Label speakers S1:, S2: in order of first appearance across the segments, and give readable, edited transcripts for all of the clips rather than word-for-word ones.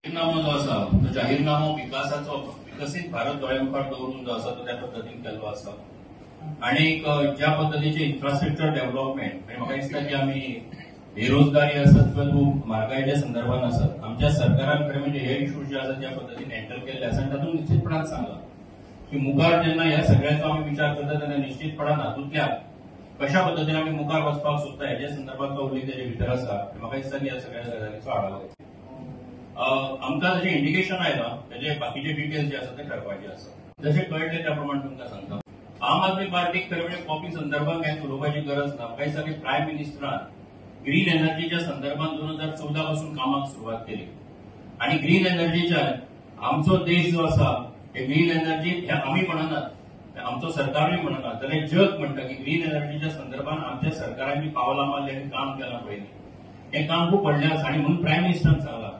S1: जाहीरनामो जो आसा तो जाहीरनामो विकासाचो विकसीत भारत दोळ्यांमुखार दवरून जो आसा तो त्या पद्दतीन केल्लो आसा आणि ज्या पद्दतीचे इन्फ्रास्ट्रक्चर डेव्हलपमेंट म्हणजे म्हाका दिसता की आमी बेरोजगारी आसत किंवा खूप म्हारगायेच्या संदर्भात आसत आमच्या सरकारान खरें म्हणजे हे इश्यूज जे आसा त्या पद्दतीन हँडल केल्ले आसा आनी तातूंत निश्चितपणान सांगला की मुखार जेन्ना ह्या सगळ्याचो आमी विचार करता तेन्ना निश्चितपणान हातूंतल्यान कशा पद्दतीन आमी मुखार वचपाक सोदता हेच्या संदर्भात तो उल्लेख तेजे भितर आसा म्हाका दिसता की ह्या सगळ्या गजालींचो आढावो आमकां जशें इंडिकेशन आयलां तेजे बाकीचे डिटेल्स जे आसा ते ठरपाचे आसा जशें कळटले त्या प्रमाणे तुमकां सांगता आम आदमी पार्टीक खरें म्हणजे कॉपी संदर्भात कांय उलोवपाची गरज ना म्हाका दिसता की प्रायम मिनिस्टरान ग्रीन एनर्जीच्या संदर्भात 2014 पासून कामाक सुरवात केली आणि ग्रीन एनर्जीच्या आमचो देश जो आसा हे ग्रीन एनर्जी हे आमी म्हणनात आमचो सरकारूय म्हणना जाल्यार जग म्हणटा की ग्रीन एनर्जीच्या संदर्भात आमच्या सरकारांनी पावलां मारली आनी काम केलां पयलीं हें काम खूब व्हडलें आसा आनी म्हणून प्रायम मिनिस्टरान सांगलां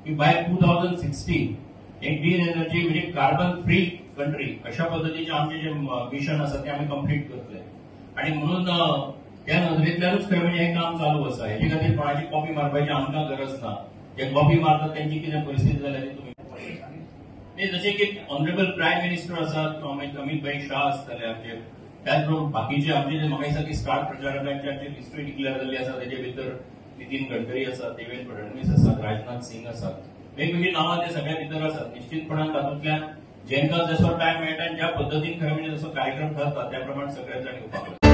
S1: की बाय 2060 हे ग्रीन एनर्जी म्हणजे कार्बन फ्री कंट्री अशा पद्धतीचे आमचे जे मिशन आसा ते आमी कंप्लीट करतले आणि म्हणून त्या नदरेंतल्यानूच खरें म्हणजे हें काम चालू आसा हेजे खातीर कोणाची कॉपी मारपाची आमकां गरज ना जे कॉपी मारतात त्यांची कितें परिस्थिती जाल्या ती तुमी जशें की ऑनरेबल प्रायम मिनिस्टर आसात अमित भाई शाह आसतले आमचे त्याच बरोबर बाकीचे आमचे जे म्हाका दिसता की स्टार प्रचारकांची लिस्टूय डिक्लेअर जाल्ली आसा तेजे भितर नितीन गडकरी आसात देवेंद्र फडणवीस आसात राजनाथ सिंग आसात वेगवेगळी नावां ते सगळ्या भितर आसात निश्चितपणान तातूंतल्यान जेंकां जसो टायम मेळटा आनी ज्या पद्दतीन खरें म्हणजे जसो कार्यक्रम ठरता त्या प्रमाणे सगळ्या जाण येवपाक